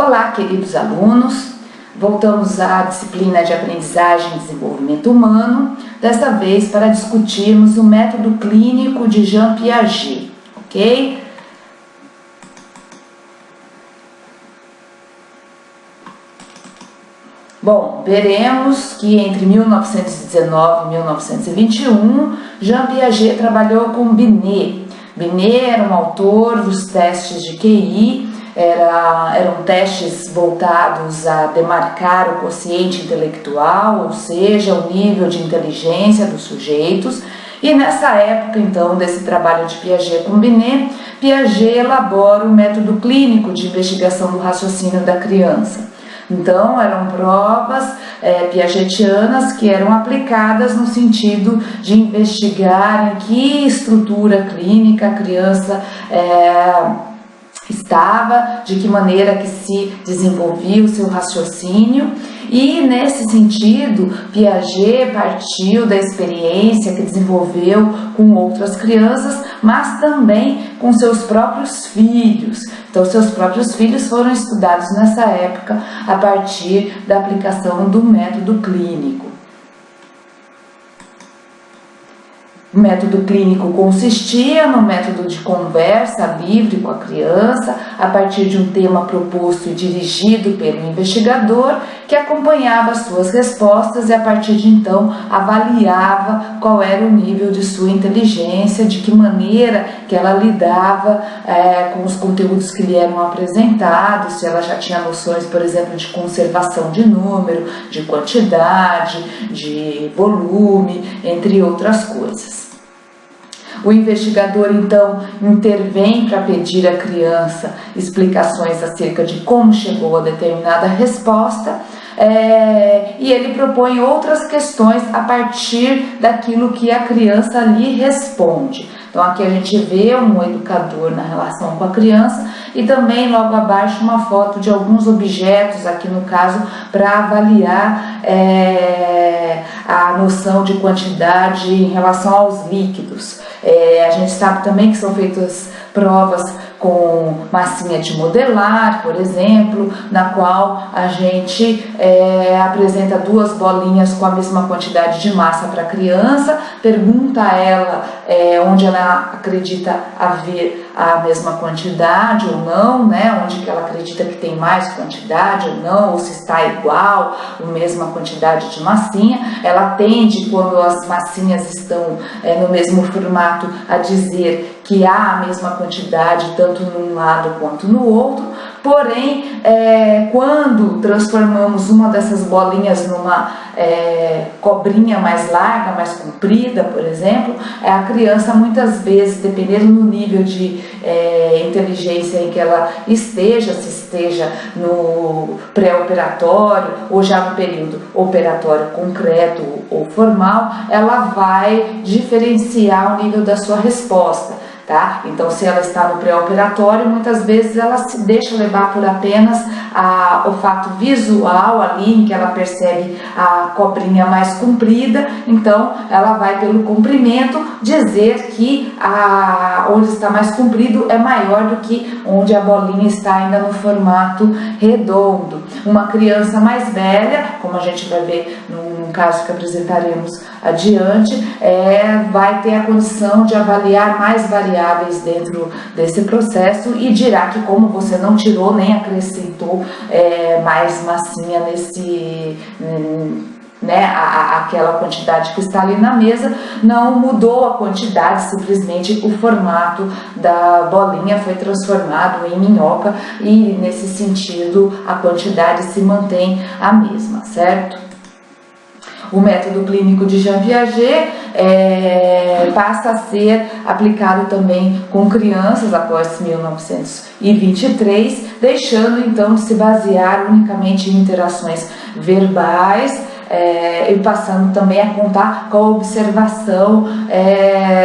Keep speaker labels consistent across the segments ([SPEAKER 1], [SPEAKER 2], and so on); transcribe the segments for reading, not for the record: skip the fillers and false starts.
[SPEAKER 1] Olá, queridos alunos, voltamos à disciplina de aprendizagem e desenvolvimento humano, desta vez para discutirmos o método clínico de Jean Piaget, ok? Bom, veremos que entre 1919 e 1921, Jean Piaget trabalhou com Binet. Binet era um autor dos testes de QI, eram testes voltados a demarcar o quociente intelectual, ou seja, o nível de inteligência dos sujeitos. E nessa época, então, desse trabalho de Piaget com Binet, Piaget elabora o método clínico de investigação do raciocínio da criança. Então, eram provas piagetianas que eram aplicadas no sentido de investigar em que estrutura clínica a criança estava, de que maneira que se desenvolvia o seu raciocínio. E nesse sentido, Piaget partiu da experiência que desenvolveu com outras crianças, mas também com seus próprios filhos. Então, seus próprios filhos foram estudados nessa época a partir da aplicação do método clínico. O método clínico consistia no método de conversa livre com a criança, a partir de um tema proposto e dirigido pelo investigador, que acompanhava suas respostas e a partir de então avaliava qual era o nível de sua inteligência, de que maneira que ela lidava com os conteúdos que lhe eram apresentados, se ela já tinha noções, por exemplo, de conservação de número, de quantidade, de volume, entre outras coisas. O investigador, então, intervém para pedir à criança explicações acerca de como chegou a determinada resposta, e ele propõe outras questões a partir daquilo que a criança lhe responde. Então, aqui a gente vê um educador na relação com a criança e também logo abaixo uma foto de alguns objetos, aqui no caso, para avaliar a noção de quantidade em relação aos líquidos. A gente sabe também que são feitas provas com massinha de modelar, por exemplo, na qual a gente apresenta duas bolinhas com a mesma quantidade de massa para a criança, pergunta a ela onde ela acredita haver a mesma quantidade ou não, né? Onde que ela acredita que tem mais quantidade ou não, ou se está igual, a mesma quantidade de massinha. Ela tende, quando as massinhas estão no mesmo formato, a dizer que há a mesma quantidade tanto num lado quanto no outro, porém, quando transformamos uma dessas bolinhas numa cobrinha mais larga, mais comprida, por exemplo, a criança muitas vezes, dependendo do nível de inteligência em que ela esteja, se esteja no pré-operatório ou já no período operatório concreto ou formal, ela vai diferenciar o nível da sua resposta. Tá? Então, se ela está no pré-operatório, muitas vezes ela se deixa levar por apenas o fato visual ali, em que ela percebe a cobrinha mais comprida, então ela vai pelo comprimento dizer que onde está mais comprido é maior do que onde a bolinha está ainda no formato redondo. Uma criança mais velha, como a gente vai ver num caso que apresentaremos adiante, vai ter a condição de avaliar mais variáveis dentro desse processo e dirá que, como você não tirou nem acrescentou mais massinha aquela quantidade que está ali na mesa, não mudou a quantidade, simplesmente o formato da bolinha foi transformado em minhoca e, nesse sentido, a quantidade se mantém a mesma, certo? O método clínico de Jean Piaget passa a ser aplicado também com crianças após 1923, deixando então de se basear unicamente em interações verbais, e passando também a contar com a observação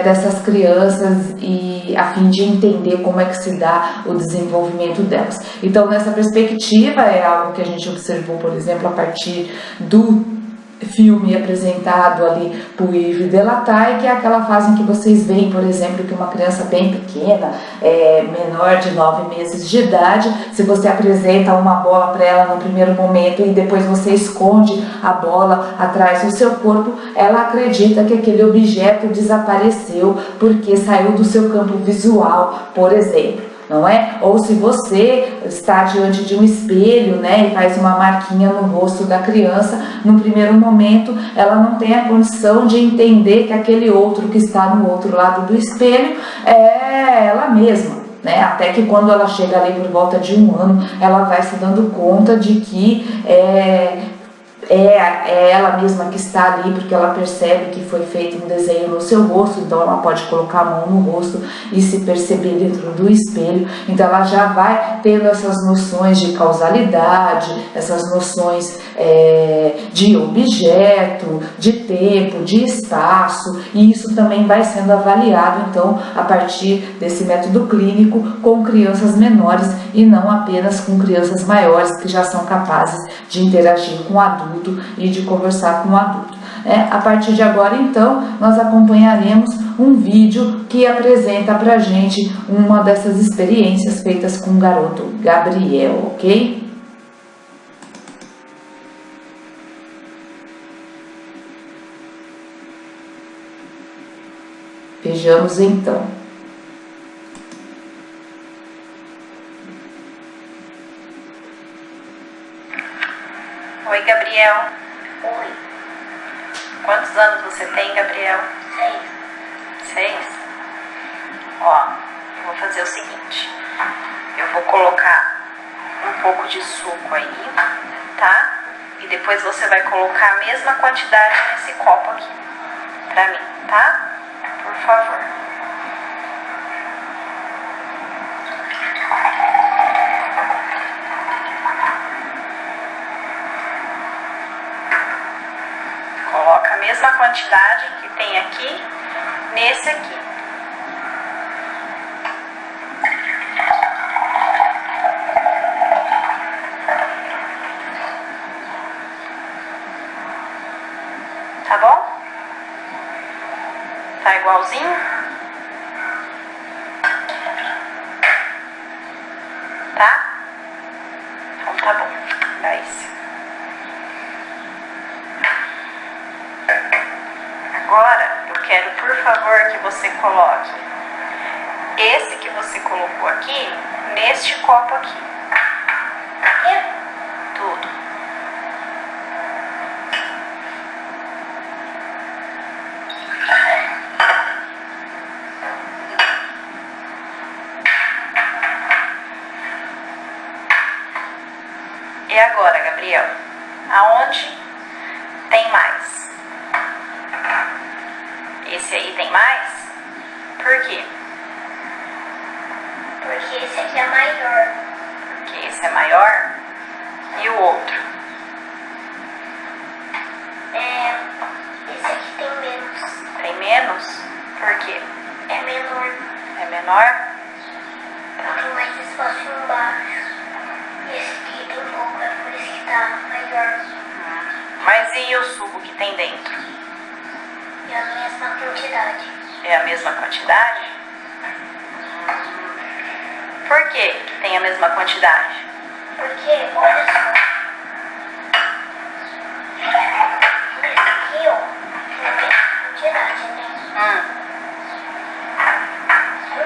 [SPEAKER 1] dessas crianças e a fim de entender como é que se dá o desenvolvimento delas. Então, nessa perspectiva, é algo que a gente observou, por exemplo, a partir do filme apresentado ali por Yves Delataille, que é aquela fase em que vocês veem, por exemplo, que uma criança bem pequena, menor de 9 meses de idade, se você apresenta uma bola para ela no primeiro momento e depois você esconde a bola atrás do seu corpo, ela acredita que aquele objeto desapareceu porque saiu do seu campo visual, por exemplo. Não é? Ou se você está diante de um espelho, né, e faz uma marquinha no rosto da criança, no primeiro momento ela não tem a condição de entender que aquele outro que está no outro lado do espelho é ela mesma, né? Até que quando ela chega ali por volta de 1 ano, ela vai se dando conta de que é ela mesma que está ali, porque ela percebe que foi feito um desenho no seu rosto, então ela pode colocar a mão no rosto e se perceber dentro do espelho. Então ela já vai tendo essas noções de causalidade, essas noções de objeto, de tempo, de espaço, e isso também vai sendo avaliado então a partir desse método clínico com crianças menores e não apenas com crianças maiores que já são capazes de interagir com o adulto e de conversar com o adulto. A partir de agora, então, nós acompanharemos um vídeo que apresenta pra gente uma dessas experiências feitas com o garoto Gabriel, ok? Vejamos então.
[SPEAKER 2] Oi, Gabriel.
[SPEAKER 3] Oi.
[SPEAKER 2] Quantos anos você tem, Gabriel?
[SPEAKER 3] 6.
[SPEAKER 2] 6? Ó, eu vou fazer o seguinte. Eu vou colocar um pouco de suco aí, tá? E depois você vai colocar a mesma quantidade nesse copo aqui, pra mim, tá? Por favor. Coloca a mesma quantidade que tem aqui, nesse aqui. Tá bom? Tá igualzinho? Tá? Então tá bom. Dá isso. Agora, eu quero, por favor, que você coloque esse que você colocou aqui, neste copo aqui. Tudo. E agora, Gabriel? Aonde tem mais? Esse aí tem mais? Por quê?
[SPEAKER 3] Porque esse aqui é maior.
[SPEAKER 2] Porque esse é maior? E o outro?
[SPEAKER 3] Esse aqui tem menos.
[SPEAKER 2] Tem menos? Por quê?
[SPEAKER 3] É menor.
[SPEAKER 2] É menor?
[SPEAKER 3] Tem mais espaço embaixo. Esse aqui tem pouco, é por isso que tá maior.
[SPEAKER 2] Mas e o suco que tem dentro?
[SPEAKER 3] É a mesma quantidade.
[SPEAKER 2] É a mesma quantidade? Por que que tem a mesma quantidade?
[SPEAKER 3] Porque, olha só. Esse aqui, ó, tem a mesma quantidade, né?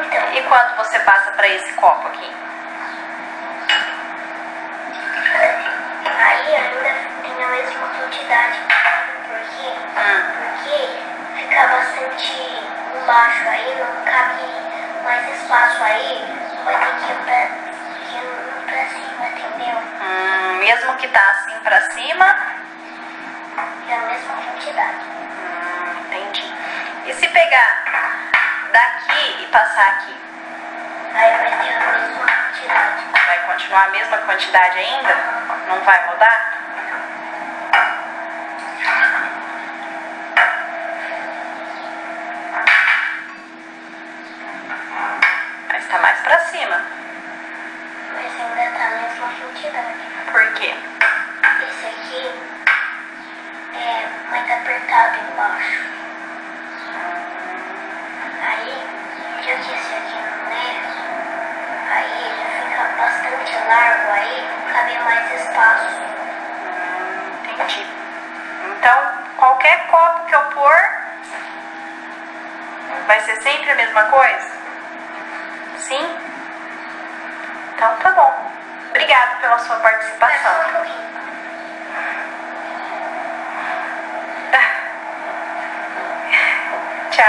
[SPEAKER 3] Então,
[SPEAKER 2] E quando você passa para esse copo aqui?
[SPEAKER 3] aí ainda tem a mesma quantidade. Por quê? Porque fica bastante embaixo aí, não cabe mais espaço aí, vai ter que ir pra cima, entendeu?
[SPEAKER 2] Mesmo que tá assim para cima?
[SPEAKER 3] É a mesma quantidade.
[SPEAKER 2] Entendi. E se pegar daqui e passar aqui?
[SPEAKER 3] Aí vai ter a mesma quantidade.
[SPEAKER 2] Vai continuar a mesma quantidade ainda? Não vai mudar? Mas tá mais pra cima.
[SPEAKER 3] Mas ainda tá a mesma quantidade.
[SPEAKER 2] Por quê?
[SPEAKER 3] Esse aqui é apertado embaixo. Aí, já que esse aqui não é, aí ele fica bastante largo, aí cabe mais espaço.
[SPEAKER 2] Entendi. Então, qualquer copo que eu pôr, vai ser sempre a mesma coisa? Sim? Então tá bom. Obrigado pela sua participação.
[SPEAKER 3] Só um pouquinho.
[SPEAKER 2] Tchau.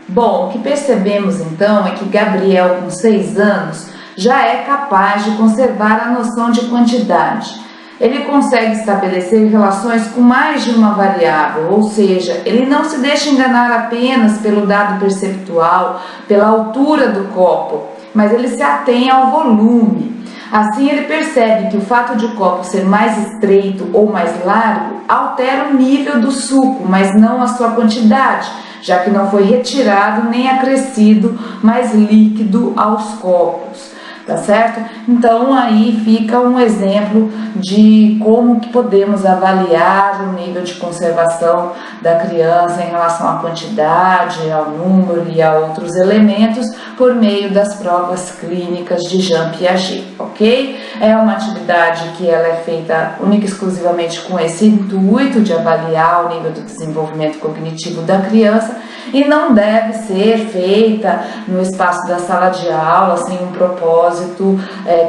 [SPEAKER 1] Bom, o que percebemos então é que Gabriel, com 6 anos, já é capaz de conservar a noção de quantidade. Ele consegue estabelecer relações com mais de uma variável, ou seja, ele não se deixa enganar apenas pelo dado perceptual, pela altura do copo, mas ele se atém ao volume. Assim, ele percebe que o fato de o copo ser mais estreito ou mais largo altera o nível do suco, mas não a sua quantidade, já que não foi retirado nem acrescido mais líquido aos copos. Tá certo? Então aí fica um exemplo de como que podemos avaliar o nível de conservação da criança em relação à quantidade, ao número e a outros elementos por meio das provas clínicas de Jean Piaget, ok? É uma atividade que ela é feita única e exclusivamente com esse intuito de avaliar o nível do desenvolvimento cognitivo da criança e não deve ser feita no espaço da sala de aula sem um propósito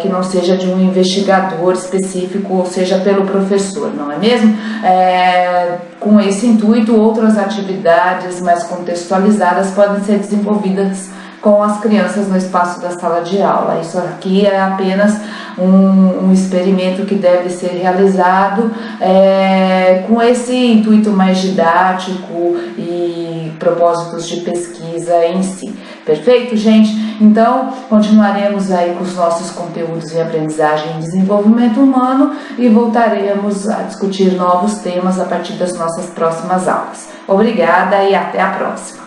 [SPEAKER 1] que não seja de um investigador específico, ou seja, pelo professor, não é mesmo? Com esse intuito, outras atividades mais contextualizadas podem ser desenvolvidas com as crianças no espaço da sala de aula. Isso aqui é apenas um experimento que deve ser realizado com esse intuito mais didático e propósitos de pesquisa em si. Perfeito, gente? Então, continuaremos aí com os nossos conteúdos em aprendizagem e desenvolvimento humano e voltaremos a discutir novos temas a partir das nossas próximas aulas. Obrigada e até a próxima!